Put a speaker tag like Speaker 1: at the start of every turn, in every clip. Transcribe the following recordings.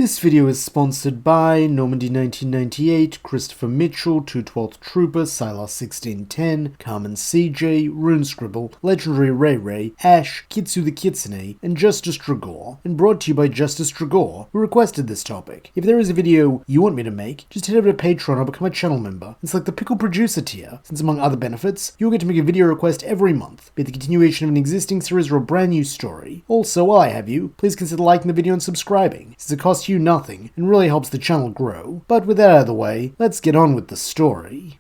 Speaker 1: This video is sponsored by Normandy 1998, Christopher Mitchell, 212th Trooper, Silas 1610, Carmen CJ, Runescribble, Legendary Ray Ray, Ash, Kitsu the Kitsune, and Justice Dragor, and brought to you by Justice Dragor, who requested this topic. If there is a video you want me to make, just head over to Patreon or become a channel member, and select the Pickled Producer tier, since among other benefits, you'll get to make a video request every month, be it the continuation of an existing series or a brand new story. Also, while I have you, please consider liking the video and subscribing, since it costs you nothing and really helps the channel grow. But with that out of the way, let's get on with the story.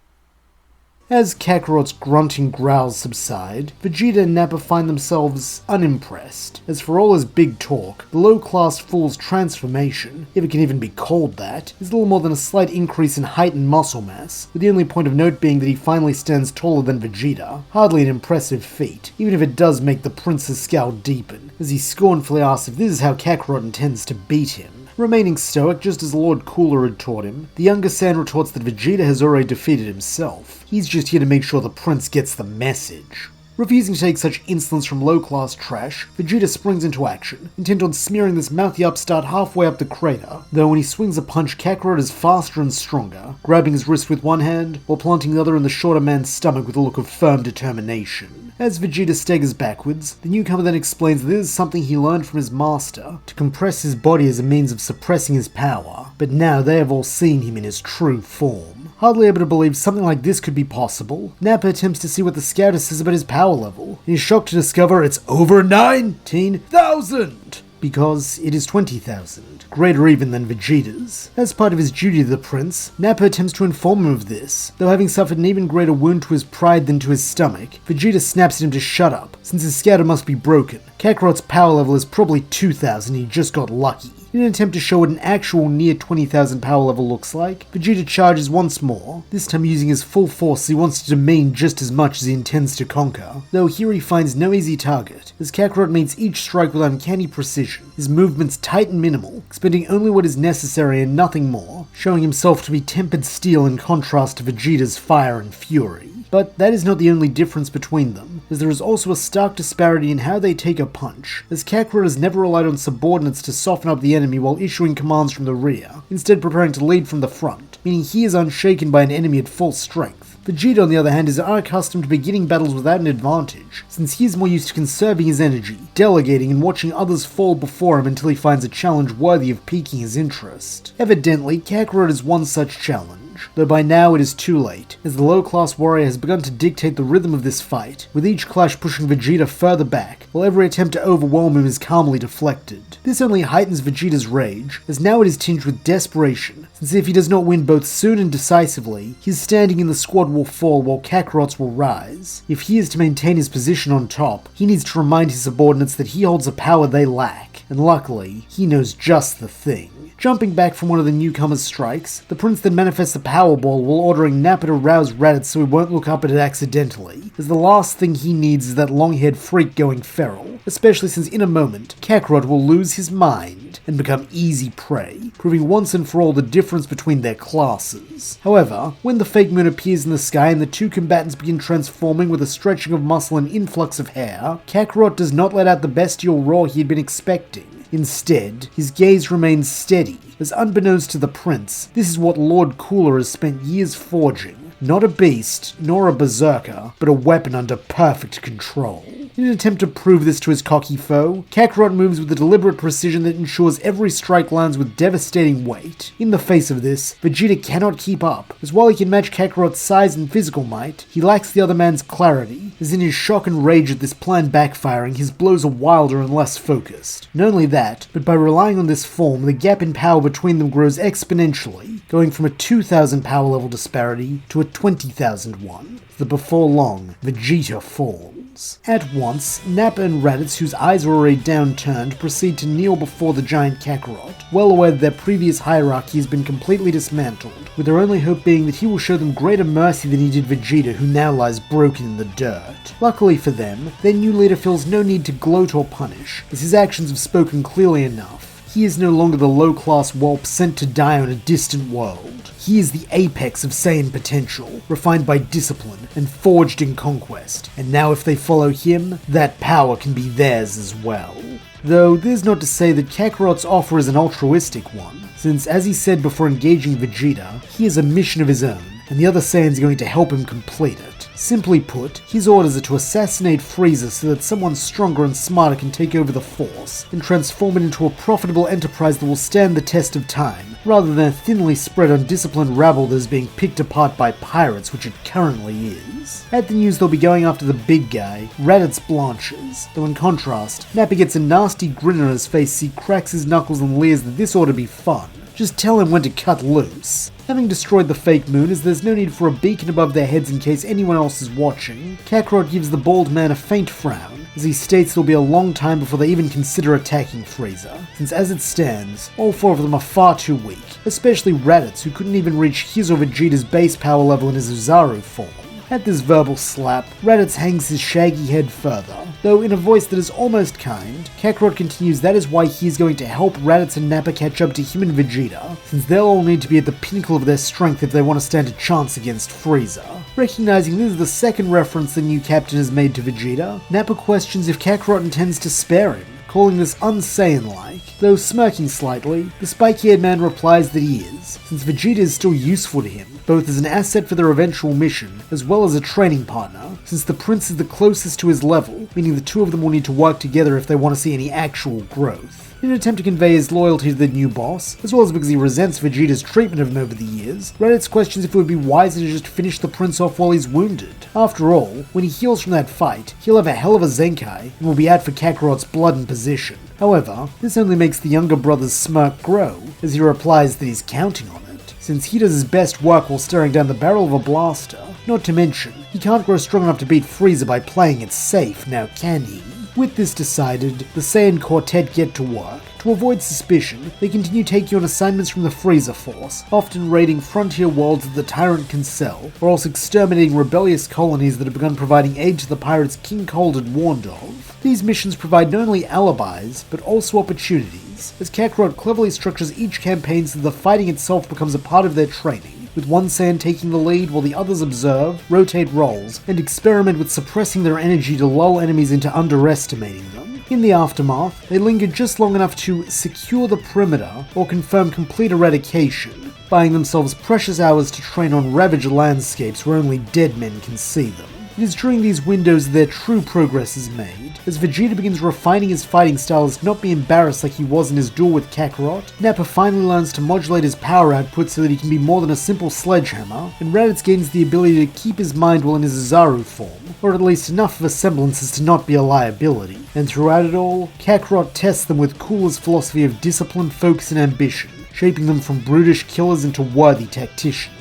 Speaker 1: As Kakarot's grunting growls subside, Vegeta and Nappa find themselves unimpressed, as for all his big talk, the low-class fool's transformation, if it can even be called that, is little more than a slight increase in height and muscle mass, with the only point of note being that he finally stands taller than Vegeta. Hardly an impressive feat, even if it does make the prince's scowl deepen, as he scornfully asks if this is how Kakarot intends to beat him. Remaining stoic, just as Lord Cooler had taught him, the younger Saiyan retorts that Vegeta has already defeated himself. He's just here to make sure the prince gets the message. Refusing to take such insolence from low-class trash, Vegeta springs into action, intent on smearing this mouthy upstart halfway up the crater, though when he swings a punch, Kakarot is faster and stronger, grabbing his wrist with one hand, while planting the other in the shorter man's stomach with a look of firm determination. As Vegeta staggers backwards, the newcomer then explains that this is something he learned from his master, to compress his body as a means of suppressing his power, but now they have all seen him in his true form. Hardly able to believe something like this could be possible, Nappa attempts to see what the scout says about his power level, and is shocked to discover it's over 19,000! Because it is 20,000, greater even than Vegeta's. As part of his duty to the prince, Nappa attempts to inform him of this, though having suffered an even greater wound to his pride than to his stomach, Vegeta snaps at him to shut up, since his scouter must be broken. Kakarot's power level is probably 2,000, he just got lucky. In an attempt to show what an actual near 20,000 power level looks like, Vegeta charges once more, this time using his full force as he wants to demean just as much as he intends to conquer, though here he finds no easy target, as Kakarot meets each strike with uncanny precision, his movements tight and minimal, expending only what is necessary and nothing more, showing himself to be tempered steel in contrast to Vegeta's fire and fury. But that is not the only difference between them, as there is also a stark disparity in how they take a punch, as Kakarot has never relied on subordinates to soften up the enemy while issuing commands from the rear, instead preparing to lead from the front, meaning he is unshaken by an enemy at full strength. Vegeta, on the other hand, is unaccustomed to beginning battles without an advantage, since he is more used to conserving his energy, delegating and watching others fall before him until he finds a challenge worthy of piquing his interest. Evidently, Kakarot is one such challenge, though by now it is too late, as the low-class warrior has begun to dictate the rhythm of this fight, with each clash pushing Vegeta further back, while every attempt to overwhelm him is calmly deflected. This only heightens Vegeta's rage, as now it is tinged with desperation, since if he does not win both soon and decisively, his standing in the squad will fall while Kakarot's will rise. If he is to maintain his position on top, he needs to remind his subordinates that he holds a power they lack, and luckily, he knows just the thing. Jumping back from one of the newcomer's strikes, the prince then manifests a power ball while ordering Nappa to rouse Raditz so he won't look up at it accidentally, as the last thing he needs is that long-haired freak going feral, especially since in a moment, Kakarot will lose his mind and become easy prey, proving once and for all the difference between their classes. However, when the fake moon appears in the sky and the two combatants begin transforming with a stretching of muscle and influx of hair, Kakarot does not let out the bestial roar he had been expecting. Instead, his gaze remains steady, as unbeknownst to the prince, this is what Lord Cooler has spent years forging. Not a beast, nor a berserker, but a weapon under perfect control. In an attempt to prove this to his cocky foe, Kakarot moves with a deliberate precision that ensures every strike lands with devastating weight. In the face of this, Vegeta cannot keep up, as while he can match Kakarot's size and physical might, he lacks the other man's clarity, as in his shock and rage at this plan backfiring, his blows are wilder and less focused. Not only that, but by relying on this form, the gap in power between them grows exponentially, going from a 2,000 power level disparity to a 20,000 one. The before long, Vegeta falls. At once, Nappa and Raditz, whose eyes are already downturned, proceed to kneel before the giant Kakarot, well aware that their previous hierarchy has been completely dismantled, with their only hope being that he will show them greater mercy than he did Vegeta, who now lies broken in the dirt. Luckily for them, their new leader feels no need to gloat or punish, as his actions have spoken clearly enough. He is no longer the low-class whelp sent to die on a distant world. He is the apex of Saiyan potential, refined by discipline and forged in conquest, and now if they follow him, that power can be theirs as well. Though this is not to say that Kakarot's offer is an altruistic one, since as he said before engaging Vegeta, he has a mission of his own, and the other Saiyans are going to help him complete it. Simply put, his orders are to assassinate Frieza so that someone stronger and smarter can take over the Force, and transform it into a profitable enterprise that will stand the test of time, rather than a thinly spread undisciplined rabble that is being picked apart by pirates, which it currently is. At the news they'll be going after the big guy, Raditz blanches, though in contrast, Nappa gets a nasty grin on his face as he cracks his knuckles and leers that this ought to be fun. Just tell him when to cut loose. Having destroyed the fake moon, as there's no need for a beacon above their heads in case anyone else is watching, Kakarot gives the bald man a faint frown, as he states it'll be a long time before they even consider attacking Frieza, since as it stands, all four of them are far too weak, especially Raditz, who couldn't even reach his or Vegeta's base power level in his Uzaru form. At this verbal slap, Raditz hangs his shaggy head further, though in a voice that is almost kind, Kakarot continues that is why he is going to help Raditz and Nappa catch up to him and Vegeta, since they'll all need to be at the pinnacle of their strength if they want to stand a chance against Frieza. Recognizing this is the second reference the new captain has made to Vegeta, Nappa questions if Kakarot intends to spare him, calling this un-Saiyan-like, though smirking slightly, the spiky-haired man replies that he is, since Vegeta is still useful to him, both as an asset for their eventual mission, as well as a training partner, since the prince is the closest to his level, meaning the two of them will need to work together if they want to see any actual growth. In an attempt to convey his loyalty to the new boss, as well as because he resents Vegeta's treatment of him over the years, Raditz questions if it would be wiser to just finish the prince off while he's wounded. After all, when he heals from that fight, he'll have a hell of a Zenkai, and will be out for Kakarot's blood and position. However, this only makes the younger brother's smirk grow, as he replies that he's counting on it, since he does his best work while staring down the barrel of a blaster. Not to mention, he can't grow strong enough to beat Frieza by playing it safe, now can he? With this decided, the Saiyan Quartet get to work. To avoid suspicion, they continue taking on assignments from the Frieza Force, often raiding frontier worlds that the Tyrant can sell, or else exterminating rebellious colonies that have begun providing aid to the pirates King Cold had warned of. These missions provide not only alibis, but also opportunities, as Kakarot cleverly structures each campaign so that the fighting itself becomes a part of their training, with one Saiyan taking the lead while the others observe, rotate roles, and experiment with suppressing their energy to lull enemies into underestimating them. In the aftermath, they linger just long enough to secure the perimeter or confirm complete eradication, buying themselves precious hours to train on ravaged landscapes where only dead men can see them. It is during these windows that their true progress is made. As Vegeta begins refining his fighting style as to not be embarrassed like he was in his duel with Kakarot, Nappa finally learns to modulate his power output so that he can be more than a simple sledgehammer, and Raditz gains the ability to keep his mind while in his Uzaru form, or at least enough of a semblance as to not be a liability. And throughout it all, Kakarot tests them with Cooler's philosophy of discipline, focus, and ambition, shaping them from brutish killers into worthy tacticians.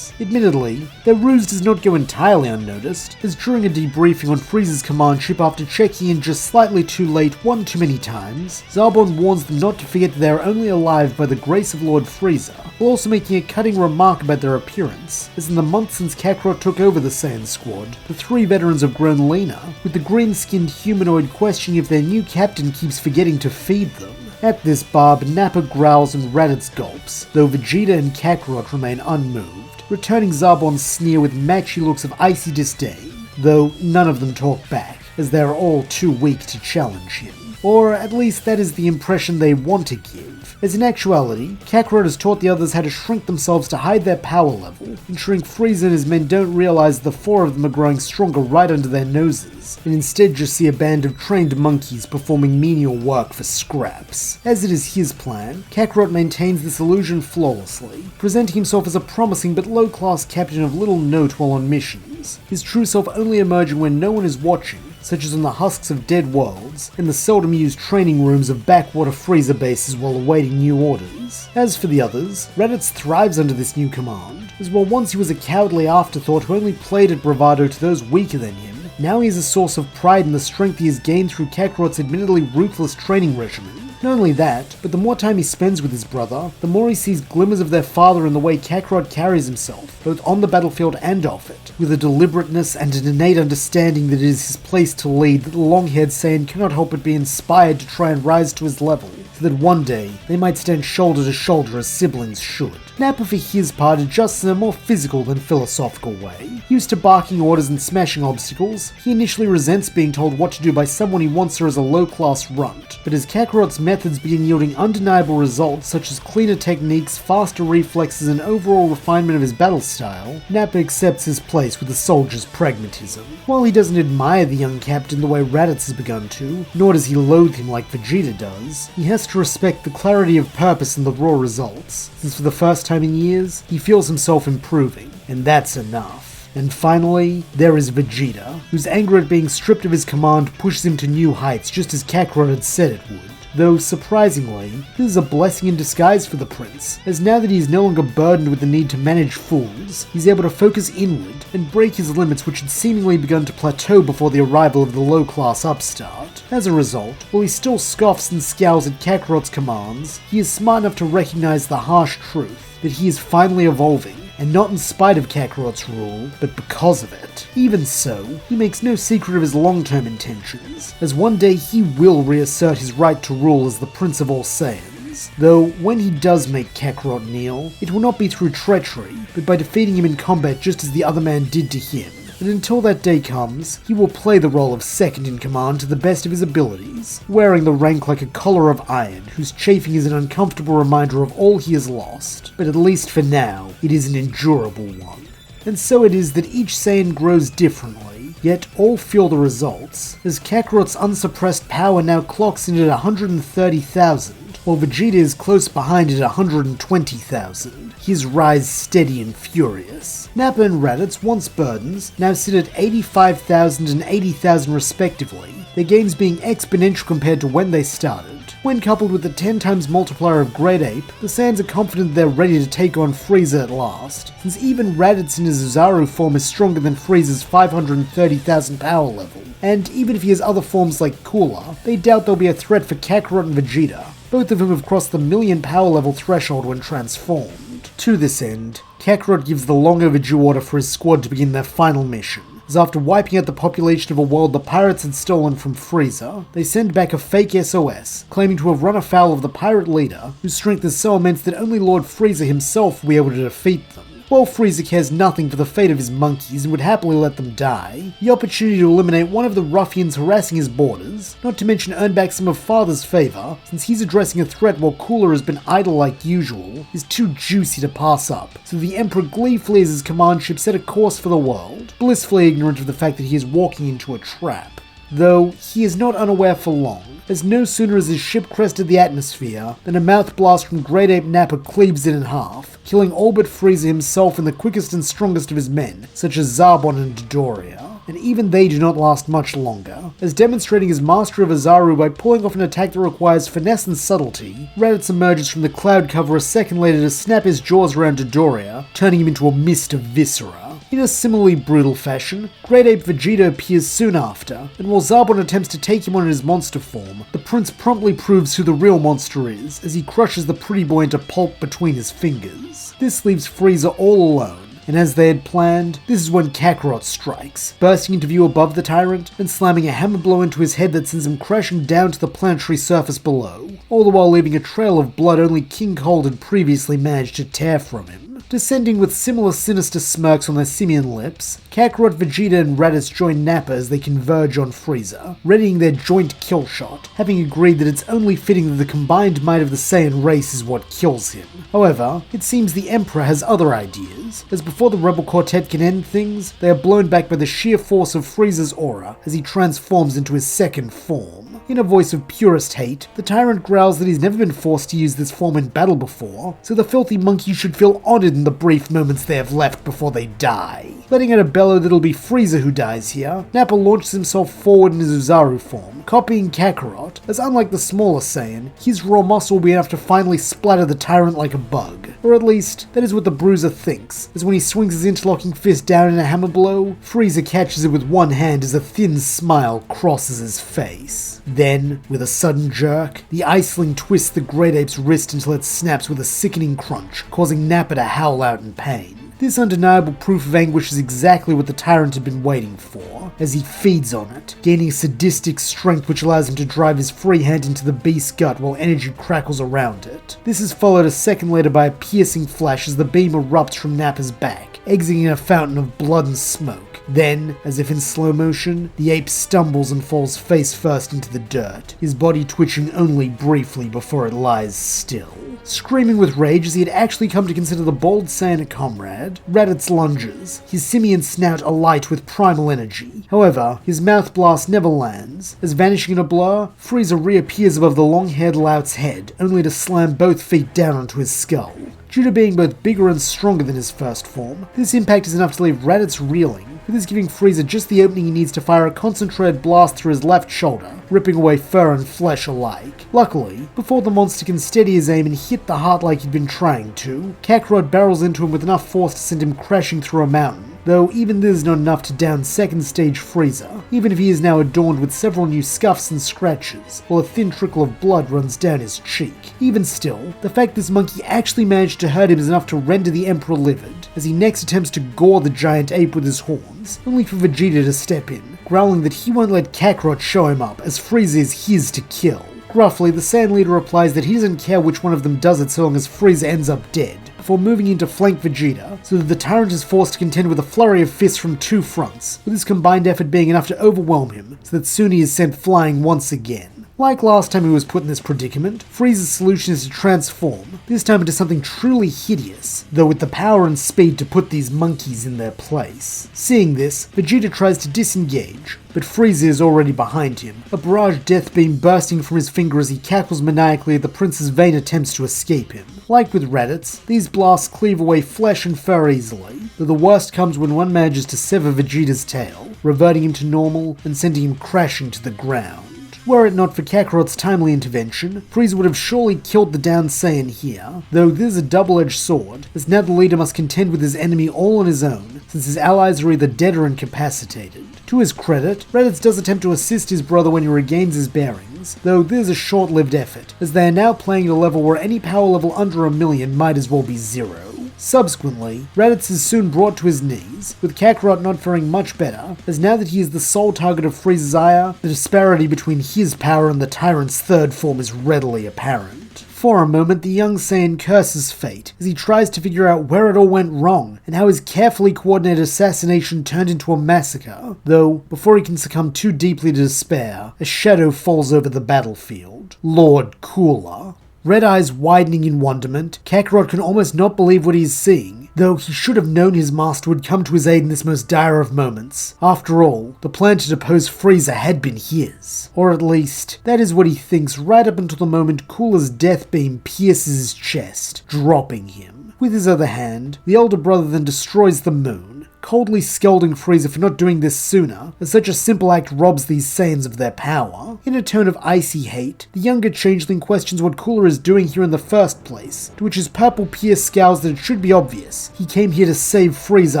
Speaker 1: Admittedly, their ruse does not go entirely unnoticed, as during a debriefing on Frieza's command ship after checking in just slightly too late one too many times, Zarbon warns them not to forget that they are only alive by the grace of Lord Frieza, while also making a cutting remark about their appearance, as in the months since Kakarot took over the Saiyan Squad, the three veterans have grown leaner, with the green-skinned humanoid questioning if their new captain keeps forgetting to feed them. At this barb, Nappa growls and Raditz gulps, though Vegeta and Kakarot remain unmoved, returning Zarbon's sneer with matchy looks of icy disdain, though none of them talk back, as they are all too weak to challenge him. Or at least that is the impression they want to give, as in actuality, Kakarot has taught the others how to shrink themselves to hide their power level, ensuring Frieza and his men don't realize the four of them are growing stronger right under their noses, and instead just see a band of trained monkeys performing menial work for scraps. As it is his plan, Kakarot maintains this illusion flawlessly, presenting himself as a promising but low-class captain of little note while on missions, his true self only emerging when no one is watching, such as on the husks of dead worlds, and the seldom used training rooms of backwater Frieza bases while awaiting new orders. As for the others, Raditz thrives under this new command, as while once he was a cowardly afterthought who only played at bravado to those weaker than him, now he is a source of pride in the strength he has gained through Kakarot's admittedly ruthless training regimen. Not only that, but the more time he spends with his brother, the more he sees glimmers of their father in the way Kakarot carries himself, both on the battlefield and off it, with a deliberateness and an innate understanding that it is his place to lead that the long-haired Saiyan cannot help but be inspired to try and rise to his level, so that one day they might stand shoulder to shoulder as siblings should. Nappa for his part adjusts in a more physical than philosophical way. Used to barking orders and smashing obstacles, he initially resents being told what to do by someone he wants her as a low-class runt, but as Kakarot's methods begin yielding undeniable results such as cleaner techniques, faster reflexes, and overall refinement of his battle style, Nappa accepts his place with the soldier's pragmatism. While he doesn't admire the young captain the way Raditz has begun to, nor does he loathe him like Vegeta does, he has to respect the clarity of purpose and the raw results, since for the first time in years, he feels himself improving, and that's enough. And finally, there is Vegeta, whose anger at being stripped of his command pushes him to new heights just as Kakarot had said it would. Though, surprisingly, this is a blessing in disguise for the prince, as now that he is no longer burdened with the need to manage fools, he's able to focus inward and break his limits which had seemingly begun to plateau before the arrival of the low-class upstart. As a result, while he still scoffs and scowls at Kakarot's commands, he is smart enough to recognize the harsh truth that he is finally evolving, and not in spite of Kakarot's rule, but because of it. Even so, he makes no secret of his long-term intentions, as one day he will reassert his right to rule as the Prince of all Saiyans. Though, when he does make Kakarot kneel, it will not be through treachery, but by defeating him in combat just as the other man did to him. And until that day comes, he will play the role of second in command to the best of his abilities, wearing the rank like a collar of iron, whose chafing is an uncomfortable reminder of all he has lost. But at least for now, it is an endurable one. And so it is that each Saiyan grows differently, yet all feel the results, as Kakarot's unsuppressed power now clocks in at 130,000, while Vegeta is close behind at 120,000. His rise steady and furious. Nappa and Raditz, once burdens, now sit at 85,000 and 80,000 respectively, their gains being exponential compared to when they started. When coupled with the 10 times multiplier of Great Ape, the Saiyans are confident they're ready to take on Frieza at last, since even Raditz in his Ozaru form is stronger than Frieza's 530,000 power level. And even if he has other forms like Cooler, they doubt there'll be a threat for Kakarot and Vegeta, both of whom have crossed the million power level threshold when transformed. To this end, Kakarot gives the long overdue order for his squad to begin their final mission, as after wiping out the population of a world the pirates had stolen from Frieza, they send back a fake SOS, claiming to have run afoul of the pirate leader, whose strength is so immense that only Lord Frieza himself will be able to defeat them. While Frieza cares nothing for the fate of his monkeys and would happily let them die, the opportunity to eliminate one of the ruffians harassing his borders, not to mention earn back some of Father's favour, since he's addressing a threat while Cooler has been idle like usual, is too juicy to pass up, so the Emperor gleefully has his command ship set a course for the world, blissfully ignorant of the fact that he is walking into a trap. Though, he is not unaware for long, as no sooner has his ship crested the atmosphere than a mouth blast from Great Ape Nappa cleaves it in half, killing all but Frieza himself and the quickest and strongest of his men, such as Zarbon and Dodoria. And even they do not last much longer, as demonstrating his mastery of Ozaru by pulling off an attack that requires finesse and subtlety, Raditz emerges from the cloud cover a second later to snap his jaws around Dodoria, turning him into a mist of viscera. In a similarly brutal fashion, Great Ape Vegeta appears soon after, and while Zarbon attempts to take him on in his monster form, the prince promptly proves who the real monster is, as he crushes the pretty boy into pulp between his fingers. This leaves Frieza all alone, and as they had planned, this is when Kakarot strikes, bursting into view above the tyrant and slamming a hammer blow into his head that sends him crashing down to the planetary surface below, all the while leaving a trail of blood only King Cold had previously managed to tear from him. Descending with similar sinister smirks on their simian lips, Kakarot, Vegeta, and Raditz join Nappa as they converge on Frieza, readying their joint kill shot, having agreed that it's only fitting that the combined might of the Saiyan race is what kills him. However, it seems the Emperor has other ideas, as before the Rebel Quartet can end things, they are blown back by the sheer force of Frieza's aura as he transforms into his second form. In a voice of purest hate, the tyrant growls that he's never been forced to use this form in battle before, so the filthy monkey should feel honored in the brief moments they have left before they die. Letting out a bellow that it'll be Frieza who dies here, Nappa launches himself forward in his Ozaru form, copying Kakarot, as unlike the smaller Saiyan, his raw muscle will be enough to finally splatter the tyrant like a bug. Or at least, that is what the bruiser thinks, as when he swings his interlocking fist down in a hammer blow, Frieza catches it with one hand as a thin smile crosses his face. Then, with a sudden jerk, the iceling twists the Great Ape's wrist until it snaps with a sickening crunch, causing Nappa to howl out in pain. This undeniable proof of anguish is exactly what the tyrant had been waiting for, as he feeds on it, gaining sadistic strength which allows him to drive his free hand into the beast's gut while energy crackles around it. This is followed a second later by a piercing flash as the beam erupts from Nappa's back, exiting in a fountain of blood and smoke. Then, as if in slow motion, the ape stumbles and falls face first into the dirt, his body twitching only briefly before it lies still. Screaming with rage as he had actually come to consider the bald Saiyan a comrade, Raditz lunges, his simian snout alight with primal energy. However, his mouth blast never lands, as vanishing in a blur, Frieza reappears above the long-haired lout's head, only to slam both feet down onto his skull. Due to being both bigger and stronger than his first form, this impact is enough to leave Raditz reeling, with this giving Frieza just the opening he needs to fire a concentrated blast through his left shoulder, ripping away fur and flesh alike. Luckily, before the monster can steady his aim and hit the heart like he'd been trying to, Kakarot barrels into him with enough force to send him crashing through a mountain. Though even this is not enough to down second stage Frieza, even if he is now adorned with several new scuffs and scratches, while a thin trickle of blood runs down his cheek. Even still, the fact this monkey actually managed to hurt him is enough to render the Emperor livid, as he next attempts to gore the giant ape with his horns, only for Vegeta to step in, growling that he won't let Kakarot show him up, as Frieza is his to kill. Gruffly, the Saiyan leader replies that he doesn't care which one of them does it so long as Frieza ends up dead, before moving in to flank Vegeta, so that the tyrant is forced to contend with a flurry of fists from two fronts, with his combined effort being enough to overwhelm him, so that soon he is sent flying once again. Like last time he was put in this predicament, Frieza's solution is to transform, this time into something truly hideous, though with the power and speed to put these monkeys in their place. Seeing this, Vegeta tries to disengage, but Frieza is already behind him, a barrage death beam bursting from his finger as he cackles maniacally at the prince's vain attempts to escape him. Like with Raditz, these blasts cleave away flesh and fur easily, though the worst comes when one manages to sever Vegeta's tail, reverting him to normal and sending him crashing to the ground. Were it not for Kakarot's timely intervention, Frieza would have surely killed the downed Saiyan here, though this is a double-edged sword, as now the leader must contend with his enemy all on his own, since his allies are either dead or incapacitated. To his credit, Raditz does attempt to assist his brother when he regains his bearings, though this is a short-lived effort, as they are now playing at a level where any power level under 1,000,000 might as well be zero. Subsequently, Raditz is soon brought to his knees, with Kakarot not faring much better, as now that he is the sole target of Frieza's ire, the disparity between his power and the tyrant's third form is readily apparent. For a moment, the young Saiyan curses fate, as he tries to figure out where it all went wrong, and how his carefully coordinated assassination turned into a massacre, though, before he can succumb too deeply to despair, a shadow falls over the battlefield. Lord Cooler. Red eyes widening in wonderment, Kakarot can almost not believe what he is seeing, though he should have known his master would come to his aid in this most dire of moments. After all, the plan to depose Frieza had been his. Or at least, that is what he thinks right up until the moment Cooler's death beam pierces his chest, dropping him. With his other hand, the elder brother then destroys the moon, coldly scolding Frieza for not doing this sooner, as such a simple act robs these Saiyans of their power. In a tone of icy hate, the younger changeling questions what Cooler is doing here in the first place, to which his purple pierce scowls that it should be obvious. He came here to save Frieza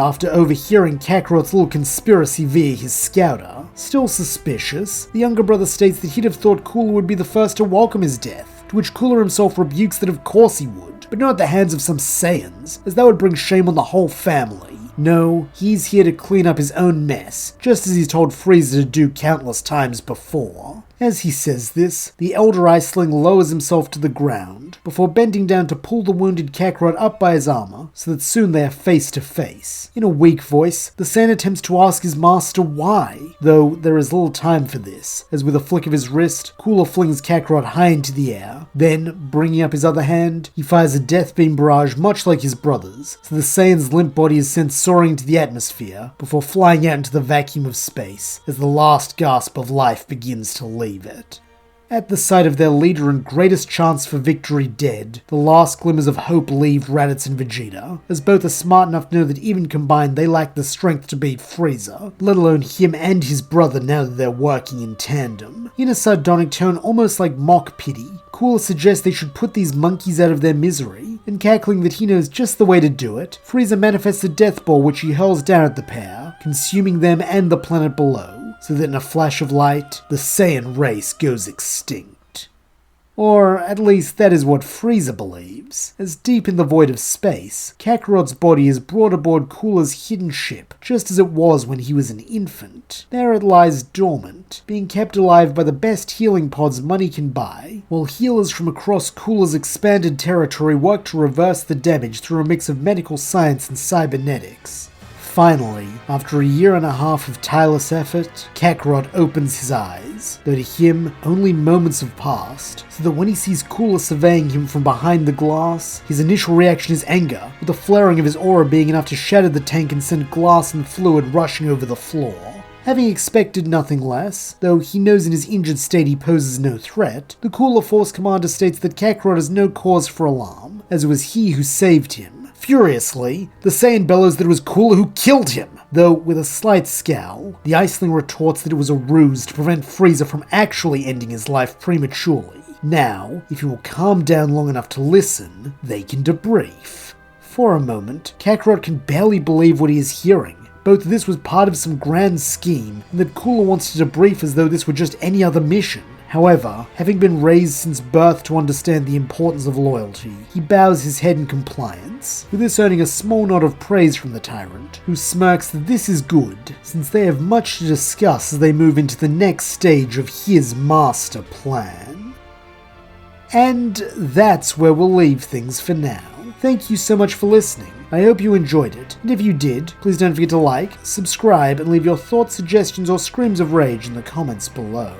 Speaker 1: after overhearing Kakarot's little conspiracy via his scouter. Still suspicious, the younger brother states that he'd have thought Cooler would be the first to welcome his death, to which Cooler himself rebukes that of course he would, but not at the hands of some Saiyans, as that would bring shame on the whole family. No, he's here to clean up his own mess, just as he's told Frieza to do countless times before. As he says this, the elder Iceling lowers himself to the ground, before bending down to pull the wounded Kakarot up by his armor, so that soon they are face to face. In a weak voice, the Saiyan attempts to ask his master why, though there is little time for this, as with a flick of his wrist, Cooler flings Kakarot high into the air. Then, bringing up his other hand, he fires a death beam barrage much like his brother's, so the Saiyan's limp body is sent soaring into the atmosphere, before flying out into the vacuum of space, as the last gasp of life begins to leave it. At the sight of their leader and greatest chance for victory dead, the last glimmers of hope leave Raditz and Vegeta, as both are smart enough to know that even combined they lack the strength to beat Frieza, let alone him and his brother now that they're working in tandem. In a sardonic tone almost like mock pity, Cooler suggests they should put these monkeys out of their misery, and cackling that he knows just the way to do it, Frieza manifests a death ball which he hurls down at the pair, consuming them and the planet below, so that in a flash of light, the Saiyan race goes extinct. Or at least that is what Frieza believes, as deep in the void of space, Kakarot's body is brought aboard Cooler's hidden ship, just as it was when he was an infant. There it lies dormant, being kept alive by the best healing pods money can buy, while healers from across Cooler's expanded territory work to reverse the damage through a mix of medical science and cybernetics. Finally, after a year and a half of tireless effort, Kakarot opens his eyes, though to him, only moments have passed, so that when he sees Cooler surveying him from behind the glass, his initial reaction is anger, with the flaring of his aura being enough to shatter the tank and send glass and fluid rushing over the floor. Having expected nothing less, though he knows in his injured state he poses no threat, the Cooler Force commander states that Kakarot has no cause for alarm, as it was he who saved him. Furiously, the Saiyan bellows that it was Cooler who killed him, though with a slight scowl, the Iceling retorts that it was a ruse to prevent Frieza from actually ending his life prematurely. Now, if you will calm down long enough to listen, they can debrief. For a moment, Kakarot can barely believe what he is hearing. Both this was part of some grand scheme, and that Cooler wants to debrief as though this were just any other mission. However, having been raised since birth to understand the importance of loyalty, he bows his head in compliance, with this earning a small nod of praise from the tyrant, who smirks that this is good, since they have much to discuss as they move into the next stage of his master plan. And that's where we'll leave things for now. Thank you so much for listening. I hope you enjoyed it, and if you did, please don't forget to like, subscribe, and leave your thoughts, suggestions, or screams of rage in the comments below.